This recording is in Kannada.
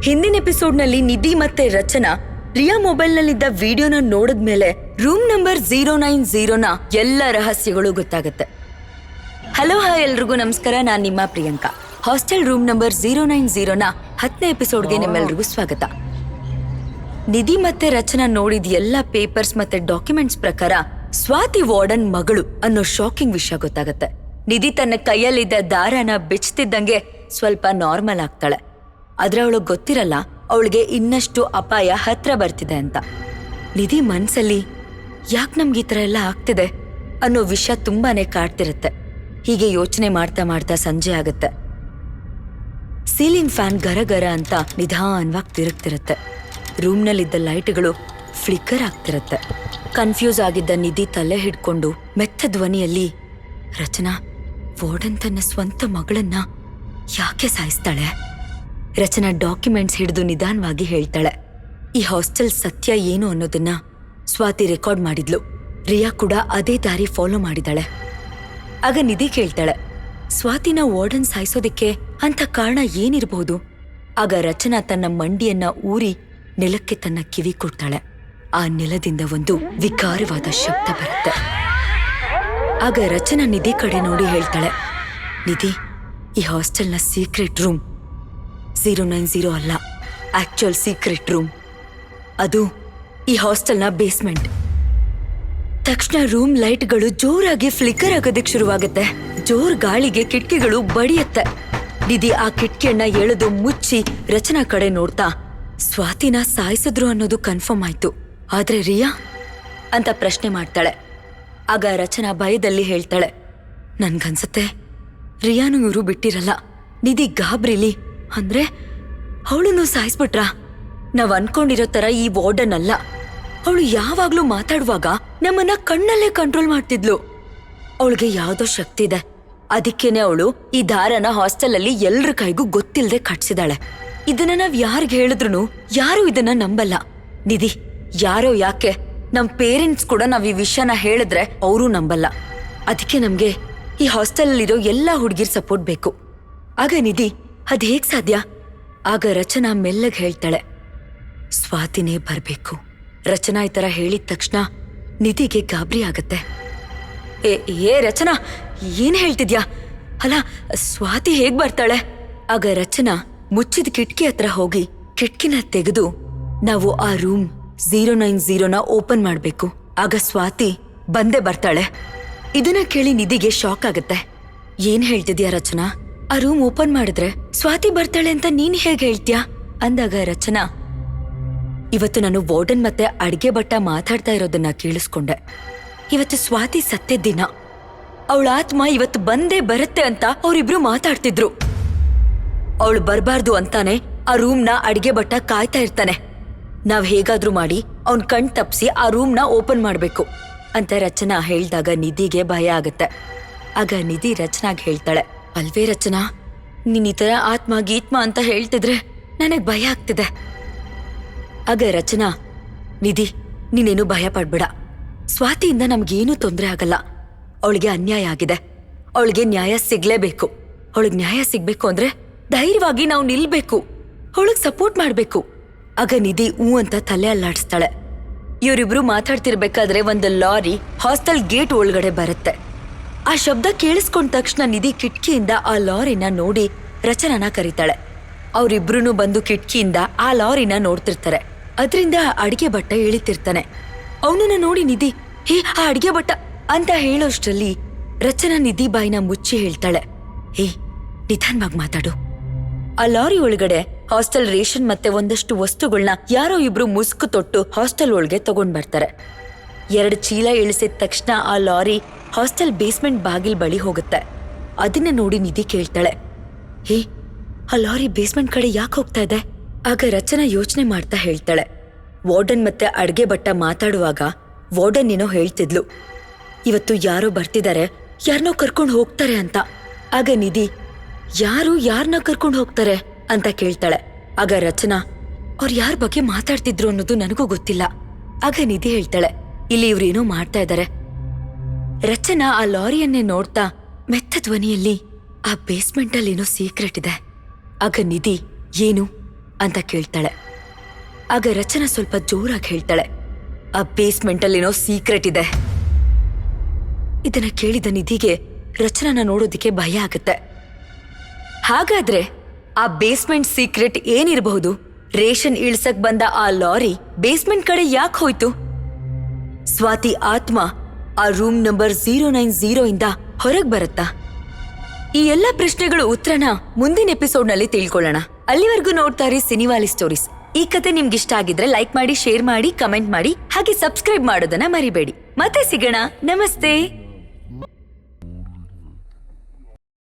ಹಿಂದಿನ ಎಪಿಸೋಡ್ನಲ್ಲಿ ನಿಧಿ ಮತ್ತೆ ರಚನಾ ರಿಯಾ ಮೊಬೈಲ್ನಲ್ಲಿದ್ದ ವಿಡಿಯೋನ ನೋಡಿದ್ಮೇಲೆ ರೂಮ್ ನಂಬರ್ 090ನ ಎಲ್ಲ ರಹಸ್ಯಗಳು ಗೊತ್ತಾಗುತ್ತೆ. ಹಲೋ ಹಾಯ್ ಎಲ್ರಿಗೂ ನಮಸ್ಕಾರ, ನಾನ್ ನಿಮ್ಮ ಪ್ರಿಯಾಂಕಾ. ಹಾಸ್ಟೆಲ್ ರೂಮ್ ನಂಬರ್ 090ನ 10ನೇ ಎಪಿಸೋಡ್ಗೆ ನಿಮ್ಮೆಲ್ರಿಗೂ ಸ್ವಾಗತ. ನಿಧಿ ಮತ್ತೆ ರಚನಾ ನೋಡಿದ ಎಲ್ಲ ಪೇಪರ್ಸ್ ಮತ್ತೆ ಡಾಕ್ಯುಮೆಂಟ್ಸ್ ಪ್ರಕಾರ ಸ್ವಾತಿ ವಾರ್ಡನ್ ಮಗಳು ಅನ್ನೋ ಶಾಕಿಂಗ್ ವಿಷಯ ಗೊತ್ತಾಗತ್ತೆ. ನಿಧಿ ತನ್ನ ಕೈಯಲ್ಲಿದ್ದ ದಾರನ ಬಿಚ್ತಿದ್ದಂಗೆ ಸ್ವಲ್ಪ ನಾರ್ಮಲ್ ಆಗ್ತಾಳೆ. ಆದ್ರೆ ಅವಳಿಗೆ ಗೊತ್ತಿರಲ್ಲ ಅವಳಿಗೆ ಇನ್ನಷ್ಟು ಅಪಾಯ ಹತ್ರ ಬರ್ತಿದೆ ಅಂತ. ನಿಧಿ ಮನ್ಸಲ್ಲಿ ಯಾಕೆ ನಮ್ಗೆ ಈ ಥರ ಎಲ್ಲ ಆಗ್ತಿದೆ ಅನ್ನೋ ವಿಷಯ ತುಂಬಾನೇ ಕಾಡ್ತಿರತ್ತೆ. ಹೀಗೆ ಯೋಚನೆ ಮಾಡ್ತಾ ಮಾಡ್ತಾ ಸಂಜೆ ಆಗತ್ತೆ. ಸೀಲಿಂಗ್ ಫ್ಯಾನ್ ಗರ ಅಂತ ನಿಧಾನವಾಗಿ ತಿರುಗ್ತಿರತ್ತೆ. ರೂಮ್ನಲ್ಲಿದ್ದ ಲೈಟ್ಗಳು ಫ್ಲಿಕ್ಕರ್ ಆಗ್ತಿರತ್ತೆ. ಕನ್ಫ್ಯೂಸ್ ಆಗಿದ್ದ ನಿಧಿ ತಲೆ ಹಿಡ್ಕೊಂಡು ಮೆತ್ತ ಧ್ವನಿಯಲ್ಲಿ, ರಚನಾ, ವಾರ್ಡನ್ ತನ್ನ ಸ್ವಂತ ಮಗಳನ್ನ ಯಾಕೆ ಸಾಯಿಸ್ತಾಳೆ? ರಚನಾ ಡಾಕ್ಯುಮೆಂಟ್ಸ್ ಹಿಡಿದು ನಿಧಾನವಾಗಿ ಹೇಳ್ತಾಳೆ. ಈ ಹಾಸ್ಟೆಲ್ ಸತ್ಯ ಏನು ಅನ್ನೋದನ್ನ ಸ್ವಾತಿ ರೆಕಾರ್ಡ್ ಮಾಡಿದ್ಲು. ರಿಯಾ ಕೂಡ ಅದೇ ದಾರಿ ಫಾಲೋ ಮಾಡಿದಾಳೆ. ಆಗ ನಿಧಿ ಕೇಳ್ತಾಳೆ, ಸ್ವಾತಿನ ವಾರ್ಡನ್ ಸಾಯಿಸೋದಿಕ್ಕೆ ಅಂತ ಕಾರಣ ಏನಿರಬಹುದು? ಆಗ ರಚನಾ ತನ್ನ ಮಂಡಿಯನ್ನ ಊರಿ ನೆಲಕ್ಕೆ ತನ್ನ ಕಿವಿ ಕೊಡ್ತಾಳೆ. ಆ ನೆಲದಿಂದ ಒಂದು ವಿಕಾರವಾದ ಶಬ್ದ ಬರುತ್ತೆ. ಆಗ ರಚನಾ ನಿಧಿ ಕಡೆ ನೋಡಿ ಹೇಳ್ತಾಳೆ, ನಿಧಿ, ಈ ಹಾಸ್ಟೆಲ್ನ ಸೀಕ್ರೆಟ್ ರೂಮ್ 090 ಅಲ್ಲ, ಆಕ್ಚುಯಲ್ ಸೀಕ್ರೆಟ್ ರೂಮ್. ಅದು ಈ ಹಾಸ್ಟೆಲ್ನ ಬೇಸ್ಮೆಂಟ್. ತಕ್ಷಣ ರೂಮ್ ಲೈಟ್ಗಳು ಜೋರಾಗಿ ಫ್ಲಿಕ್ಕರ್ ಆಗೋದಕ್ಕೆ ಶುರುವಾಗುತ್ತೆ. ಜೋರ್ ಗಾಳಿಗೆ ಕಿಟಕಿಗಳು ಬಡಿಯತ್ತೆ. ನಿಧಿ ಆ ಕಿಟಕಿಯನ್ನ ಎಳೆದು ಮುಚ್ಚಿ ರಚನಾ ಕಡೆ ನೋಡ್ತಾ, ಸ್ವಾತಿನ ಸಾಯಿಸಿದ್ರು ಅನ್ನೋದು ಕನ್ಫರ್ಮ್ ಆಯ್ತು, ಆದ್ರೆ ರಿಯಾ ಅಂತ ಪ್ರಶ್ನೆ ಮಾಡ್ತಾಳೆ. ಆಗ ರಚನಾ ಭಯದಲ್ಲಿ ಹೇಳ್ತಾಳೆ, ನನ್ಗನ್ಸತ್ತೆ ರಿಯಾನು ಇವರು ಬಿಟ್ಟಿರಲ್ಲ. ನಿಧಿ ಗಾಬ್ರಿಲಿ, ಅಂದ್ರೆ ಅವಳನ್ನು ಸಾಯಿಸ್ಬಿಟ್ರ? ನಾವ್ ಅನ್ಕೊಂಡಿರೋ ತರ ಈ ವಾರ್ಡನ್ ಅಲ್ಲ. ಅವಳು ಯಾವಾಗ್ಲೂ ಮಾತಾಡುವಾಗ ನಮ್ಮನ್ನ ಕಣ್ಣಲ್ಲೇ ಕಂಟ್ರೋಲ್ ಮಾಡ್ತಿದ್ಲು. ಅವಳಿಗೆ ಯಾವ್ದೋ ಶಕ್ತಿ ಇದೆ. ಅದಕ್ಕೇನೆ ಅವಳು ಈ ದಾರನ ಹಾಸ್ಟೆಲ್ ಅಲ್ಲಿ ಎಲ್ರ ಕೈಗೂ ಗೊತ್ತಿಲ್ಲದೆ ಕಟ್ಸಿದಾಳೆ. ಇದನ್ನ ನಾವ್ ಯಾರಿಗ್ ಹೇಳಿದ್ರು ಯಾರು ಇದನ್ನ ನಂಬಲ್ಲ. ನಿಧಿ, ಯಾರೋ ಯಾಕೆ ನಮ್ ಪೇರೆಂಟ್ಸ್ ಕೂಡ ನಾವ್ ಈ ವಿಷಯನ ಹೇಳಿದ್ರೆ ಅವರು ನಂಬಲ್ಲ. ಅದಕ್ಕೆ ನಮ್ಗೆ ಈ ಹಾಸ್ಟೆಲ್ ಅಲ್ಲಿರೋ ಎಲ್ಲಾ ಹುಡುಗಿರ್ ಸಪೋರ್ಟ್ ಬೇಕು. ಆಗ ನಿಧಿ, ಅದ್ ಹೇಗ್ ಸಾಧ್ಯ? ಆಗ ರಚನಾ ಮೆಲ್ಲಗ್ ಹೇಳ್ತಾಳೆ, ಸ್ವಾತಿನೇ ಬರ್ಬೇಕು. ರಚನಾ ಈ ತರ ಹೇಳಿದ ತಕ್ಷಣ ನಿಧಿಗೆ ಗಾಬರಿ ಆಗತ್ತೆ. ಏ ರಚನಾ, ಏನ್ ಹೇಳ್ತಿದ್ಯಾ? ಅಲ್ಲ, ಸ್ವಾತಿ ಹೇಗ್ ಬರ್ತಾಳೆ? ಆಗ ರಚನಾ ಮುಚ್ಚಿದ ಕಿಟಕಿ ಹತ್ರ ಹೋಗಿ ಕಿಟಕಿನ ತೆಗೆದು, ನಾವು ಆ ರೂಮ್ 090ನ ಓಪನ್ ಮಾಡ್ಬೇಕು, ಆಗ ಸ್ವಾತಿ ಬಂದೇ ಬರ್ತಾಳೆ. ಇದನ್ನ ಕೇಳಿ ನಿಧಿಗೆ ಶಾಕ್ ಆಗತ್ತೆ. ಏನ್ ಹೇಳ್ತಿದ್ಯಾ ರಚನಾ? ಆ ರೂಮ್ ಓಪನ್ ಮಾಡಿದ್ರೆ ಸ್ವಾತಿ ಬರ್ತಾಳೆ ಅಂತ ನೀನ್ ಹೇಗ್ ಹೇಳ್ತ್ಯಾ? ಅಂದಾಗ ರಚನಾ, ಇವತ್ತು ನಾನು ವಾರ್ಡನ್ ಮತ್ತೆ ಅಡ್ಗೆ ಭಟ್ಟ ಮಾತಾಡ್ತಾ ಇರೋದನ್ನ ಕೇಳಿಸ್ಕೊಂಡೆ. ಇವತ್ತು ಸ್ವಾತಿ ಸತ್ಯ ದಿನ. ಅವಳ ಆತ್ಮ ಇವತ್ತು ಬಂದೇ ಬರುತ್ತೆ ಅಂತ ಅವರಿಬ್ರು ಮಾತಾಡ್ತಿದ್ರು. ಅವಳು ಬರ್ಬಾರ್ದು ಅಂತಾನೆ ಆ ರೂಮ್ನ ಅಡ್ಗೆ ಭಟ್ಟ ಕಾಯ್ತಾ ಇರ್ತಾನೆ. ನಾವ್ ಹೇಗಾದ್ರೂ ಮಾಡಿ ಅವನ್ ಕಣ್ ತಪ್ಸಿ ಆ ರೂಮ್ನ ಓಪನ್ ಮಾಡ್ಬೇಕು ಅಂತ ರಚನಾ ಹೇಳ್ದಾಗ ನಿಧಿಗೆ ಭಯ ಆಗತ್ತೆ. ಆಗ ನಿಧಿ ರಚನಾಗ್ ಹೇಳ್ತಾಳೆ, ಅಲ್ವೇ ರಚನಾ, ನೀನ್ ಈ ತರ ಆತ್ಮ ಗೀತ್ಮ ಅಂತ ಹೇಳ್ತಿದ್ರೆ ನನಗ್ ಭಯ ಆಗ್ತಿದೆ. ಆಗ ರಚನಾ, ನಿಧಿ, ನೀನೇನು ಭಯ ಪಡ್ಬೇಡ. ಸ್ವಾತಿಯಿಂದ ನಮ್ಗೇನು ತೊಂದರೆ ಆಗಲ್ಲ. ಅವಳಿಗೆ ಅನ್ಯಾಯ ಆಗಿದೆ. ಅವಳಿಗೆ ನ್ಯಾಯ ಸಿಗ್ಲೇಬೇಕು. ಅವಳಿಗೆ ನ್ಯಾಯ ಸಿಗ್ಬೇಕು ಅಂದ್ರೆ ಧೈರ್ಯವಾಗಿ ನಾವು ನಿಲ್ಬೇಕು, ಅವಳಿಗೆ ಸಪೋರ್ಟ್ ಮಾಡ್ಬೇಕು. ಆಗ ನಿಧಿ ಅಂತ ತಲೆ ಅಲ್ಲಾಡಿಸ್ತಾಳೆ. ಇವರಿಬ್ರು ಮಾತಾಡ್ತಿರ್ಬೇಕಾದ್ರೆ ಒಂದು ಲಾರಿ ಹಾಸ್ಟೆಲ್ ಗೇಟ್ ಒಳಗಡೆ ಬರುತ್ತೆ. ಆ ಶಬ್ದ ಕೇಳಿಸ್ಕೊಂಡ ತಕ್ಷಣ ನಿಧಿ ಕಿಟಕಿಯಿಂದ ಆ ಲಾರಿನ ನೋಡಿ ರಚನಾನ ಕರೀತಾಳೆ. ಅವರಿಬ್ರು ಬಂದು ಕಿಟಕಿಯಿಂದ ಆ ಲಾರಿನ ನೋಡ್ತಿರ್ತಾರೆ. ಅದರಿಂದ ಅಡಿಗೆ ಭಟ್ಟ ಇಳಿತಿರ್ತಾನೆ. ಅವನನ್ನ ನೋಡಿ ನಿಧಿ, ಹೇ ಆ ಅಡಿಗೆ ಭಟ್ಟ ಅಂತ ಹೇಳೋಷ್ಟ್ರಲ್ಲಿ ರಚನಾ ನಿಧಿ ಬಾಯಿನ ಮುಚ್ಚಿ ಹೇಳ್ತಾಳೆ, ಹೇ ನಿಧಾನವಾಗಿ ಮಾತಾಡು. ಆ ಲಾರಿ ಒಳಗಡೆ ಹಾಸ್ಟೆಲ್ ರೇಷನ್ ಮತ್ತೆ ಒಂದಷ್ಟು ವಸ್ತುಗಳನ್ನ ಯಾರೋ ಇಬ್ರು ಮುಸ್ಕು ತೊಟ್ಟು ಹಾಸ್ಟೆಲ್ ಒಳಗೆ ತಗೊಂಡ್ ಬರ್ತಾರೆ. 2 ಚೀಲ ಇಳಿಸಿದ ತಕ್ಷಣ ಆ ಲಾರಿ ಹಾಸ್ಟೆಲ್ ಬೇಸ್ಮೆಂಟ್ ಬಾಗಿಲ್ ಬಳಿ ಹೋಗುತ್ತೆ. ಅದನ್ನ ನೋಡಿ ನಿಧಿ ಕೇಳ್ತಾಳೆ, ಹೇ ಆ ಲಾರಿ ಬೇಸ್ಮೆಂಟ್ ಕಡೆ ಯಾಕೆ ಹೋಗ್ತಾ ಇದೆ? ಆಗ ರಚನಾ ಯೋಚನೆ ಮಾಡ್ತಾ ಹೇಳ್ತಾಳೆ, ವಾರ್ಡನ್ ಮತ್ತೆ ಅಡ್ಗೆ ಭಟ್ಟ ಮಾತಾಡುವಾಗ ವಾರ್ಡನ್ ಏನೋ ಹೇಳ್ತಿದ್ಲು, ಇವತ್ತು ಯಾರೋ ಬರ್ತಿದ್ದಾರೆ, ಯಾರನ್ನೋ ಕರ್ಕೊಂಡು ಹೋಗ್ತಾರೆ ಅಂತ. ಆಗ ನಿಧಿ, ಯಾರು ಯಾರನ್ನ ಕರ್ಕೊಂಡು ಹೋಗ್ತಾರೆ ಅಂತ ಕೇಳ್ತಾಳೆ. ಆಗ ರಚನಾ, ಅವ್ರು ಯಾರ ಬಗ್ಗೆ ಮಾತಾಡ್ತಿದ್ರು ಅನ್ನೋದು ನನಗೂ ಗೊತ್ತಿಲ್ಲ. ಆಗ ನಿಧಿ ಹೇಳ್ತಾಳೆ, ಇಲ್ಲಿ ಇವ್ರೇನೋ ಮಾಡ್ತಾ ಇದ್ದಾರೆ. ರಚನಾ ಆ ಲಾರಿಯನ್ನೇ ನೋಡ್ತಾ ಮೆತ್ತ ಧ್ವನಿಯಲ್ಲಿ, ಆ ಬೇಸ್ಮೆಂಟ್ ಅಲ್ಲಿ ಏನೋ ಸೀಕ್ರೆಟ್ ಇದೆ. ಆಗ ನಿಧಿ, ಏನು ಅಂತ ಕೇಳ್ತಾಳೆ. ಆಗ ರಚನಾ ಸ್ವಲ್ಪ ಜೋರಾಗಿ ಹೇಳ್ತಾಳೆ, ಆ ಬೇಸ್ಮೆಂಟ್ ಅಲ್ಲೇನೋ ಸೀಕ್ರೆಟ್ ಇದೆ. ಇದನ್ನ ಕೇಳಿದ ನಿಧಿಗೆ ರಚನಾನ ನೋಡೋದಿಕ್ಕೆ ಭಯ ಆಗುತ್ತೆ. ಹಾಗಾದ್ರೆ ಆ ಬೇಸ್ಮೆಂಟ್ ಸೀಕ್ರೆಟ್ ಏನಿರಬಹುದು? ರೇಷನ್ ಇಳ್ಸಕ್ ಬಂದ ಆ ಲಾರಿ ಬೇಸ್ಮೆಂಟ್ ಕಡೆ ಯಾಕೆ ಹೋಯ್ತು? ಸ್ವಾತಿ ಆತ್ಮ ಆ ರೂಮ್ ನಂಬರ್ 090 ಇಂದ ಹೊರಗ್ ಬರುತ್ತಾ? ಈ ಎಲ್ಲ ಪ್ರಶ್ನೆಗಳು ಉತ್ತರನ ಮುಂದಿನ ಎಪಿಸೋಡ್ನಲ್ಲಿ ತಿಳ್ಕೊಳ್ಳೋಣ. ಅಲ್ಲಿವರೆಗೂ ನೋಡ್ತಾ ಇರಿ ಸಿನಿವಾಲಿ ಸ್ಟೋರೀಸ್. ಈ ಕತೆ ನಿಮ್ಗಿಷ್ಟ ಆಗಿದ್ರೆ ಲೈಕ್ ಮಾಡಿ, ಶೇರ್ ಮಾಡಿ, ಕಮೆಂಟ್ ಮಾಡಿ, ಹಾಗೆ ಸಬ್ಸ್ಕ್ರೈಬ್ ಮಾಡೋದನ್ನ ಮರಿಬೇಡಿ. ಮತ್ತೆ ಸಿಗೋಣ. ನಮಸ್ತೆ.